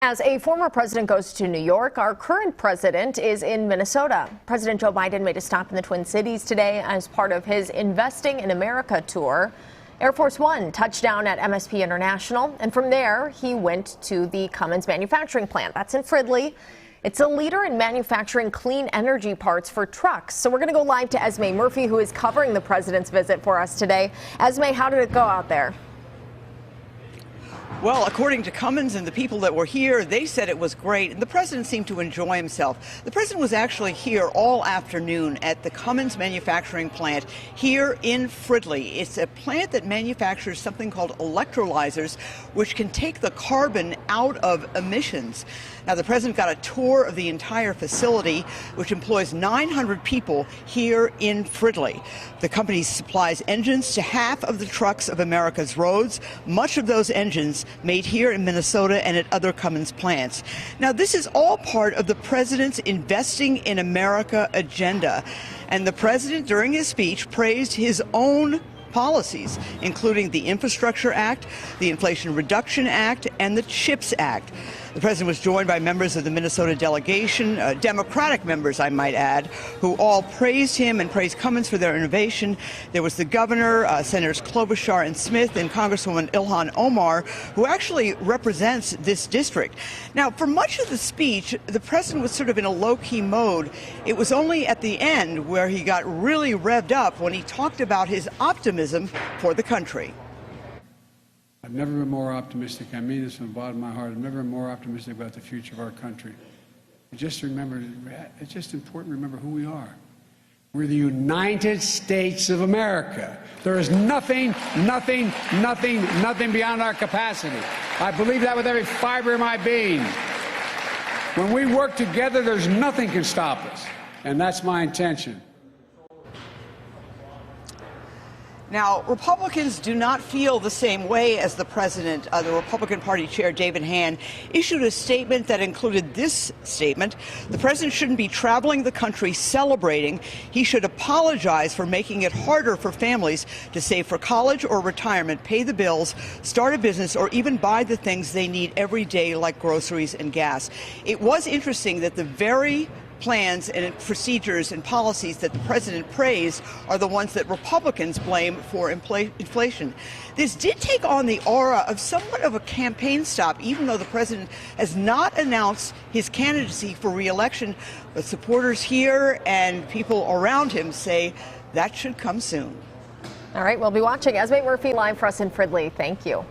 As a former president goes to New York, our current president is in Minnesota. President Joe Biden made a stop in the Twin Cities today as part of his Investing in America tour. Air Force One touched down at MSP International, and from there he went to the Cummins manufacturing plant. That's in Fridley. It's a leader in manufacturing clean energy parts for trucks. So we're going to go live to Esme Murphy, who is covering the president's visit for us today. Esme, how did it go out there? Well, according to Cummins and the people that were here, they said it was great, and the president seemed to enjoy himself. The president was actually here all afternoon at the Cummins manufacturing plant here in Fridley. It's a plant that manufactures something called electrolyzers, which can take the carbon out of emissions. Now, the president got a tour of the entire facility, which employs 900 people here in Fridley. The company supplies engines to half of the trucks of America's roads, much of those engines made here in Minnesota and at other Cummins plants. Now, this is all part of the president's Investing in America agenda. And the president, during his speech, praised his own policies, including the Infrastructure Act, the Inflation Reduction Act, and the CHIPS Act. The president was joined by members of the Minnesota delegation, Democratic members, I might add, who all praised him and praised Cummins for their innovation. There was the governor, Senators Klobuchar and Smith, and Congresswoman Ilhan Omar, who actually represents this district. Now, for much of the speech, the president was sort of in a low-key mode. It was only at the end where he got really revved up when he talked about his optimism for the country. I've never been more optimistic. I mean this from the bottom of my heart. I've never been more optimistic about the future of our country. Just remember, it's just important to remember who we are. We're the United States of America. There is nothing beyond our capacity. I believe that with every fiber of my being. When we work together, there's nothing can stop us. And that's my intention. Now, Republicans do not feel the same way as the president. The Republican Party chair, David Hann, issued a statement that included this statement: the president shouldn't be traveling the country celebrating. He should apologize for making it harder for families to save for college or retirement, pay the bills, start a business, or even buy the things they need every day, like groceries and gas. It was interesting that the very plans and procedures and policies that the president praised are the ones that Republicans blame for inflation. This did take on the aura of somewhat of a campaign stop, even though the president has not announced his candidacy for re-election. But supporters here and people around him say that should come soon. All right, we'll be watching. Esme Murphy live for us in Fridley. Thank you.